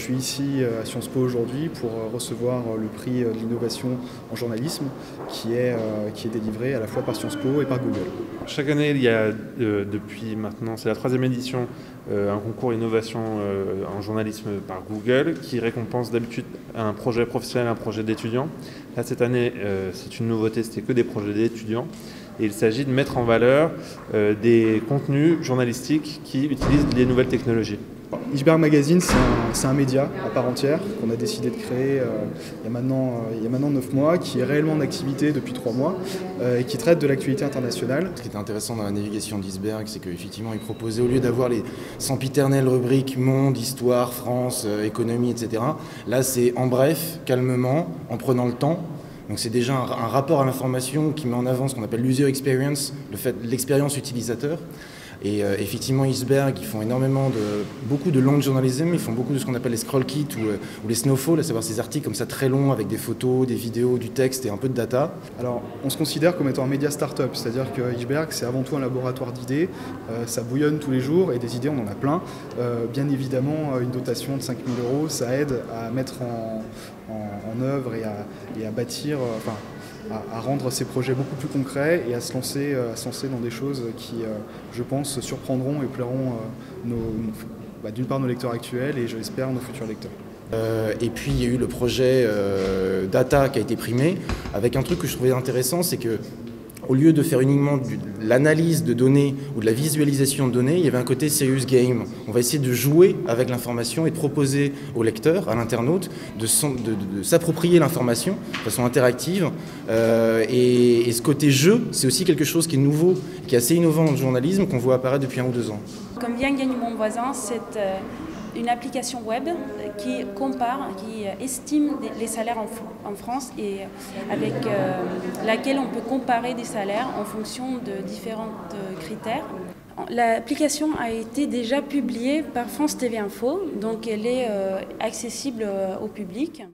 suis ici à Sciences Po aujourd'hui pour recevoir le prix de l'innovation en journalisme qui est délivré à la fois par Sciences Po et par Google. Chaque année, il y a depuis maintenant, c'est la 3e édition, un concours innovation en journalisme par Google qui récompense d'habitude un projet professionnel, un projet d'étudiant. Là, cette année, c'est une nouveauté, c'était que des projets d'étudiants. Et il s'agit de mettre en valeur des contenus journalistiques qui utilisent les nouvelles technologies. Iceberg Magazine, c'est un média à part entière qu'on a décidé de créer il y a maintenant 9 mois, qui est réellement en activité depuis 3 mois et qui traite de l'actualité internationale. Ce qui était intéressant dans la navigation d'Iceberg, c'est qu'effectivement, il proposait, au lieu d'avoir les sempiternelles rubriques monde, histoire, France, économie, etc., là, c'est en bref, calmement, en prenant le temps. Donc c'est déjà un rapport à l'information qui met en avant ce qu'on appelle l'user experience, l'expérience utilisateur. Et effectivement, Iceberg, ils font beaucoup de long journalism, ils font beaucoup de ce qu'on appelle les scroll kits ou les snowfall, à savoir ces articles comme ça très longs avec des photos, des vidéos, du texte et un peu de data. Alors, on se considère comme étant un média start-up, c'est-à-dire que Iceberg, c'est avant tout un laboratoire d'idées, ça bouillonne tous les jours et des idées, on en a plein. Bien évidemment, une dotation de 5 000 €, ça aide à mettre en œuvre et à bâtir, à rendre ces projets beaucoup plus concrets et à se lancer dans des choses qui, je pense, surprendront et plairont d'une part nos lecteurs actuels et, je l'espère, nos futurs lecteurs. Et puis il y a eu le projet Data qui a été primé, avec un truc que je trouvais intéressant, c'est que au lieu de faire uniquement de l'analyse de données ou de la visualisation de données, il y avait un côté serious game. On va essayer de jouer avec l'information et de proposer au lecteur, à l'internaute, de s'approprier l'information de façon interactive. Et ce côté jeu, c'est aussi quelque chose qui est nouveau, qui est assez innovant dans le journalisme, qu'on voit apparaître depuis 1 ou 2 ans. Comme Bien Gagne Mon Voisin, c'est une application web qui compare, qui estime les salaires en France et avec laquelle on peut comparer des salaires en fonction de différents critères. L'application a été déjà publiée par France TV Info, donc elle est accessible au public.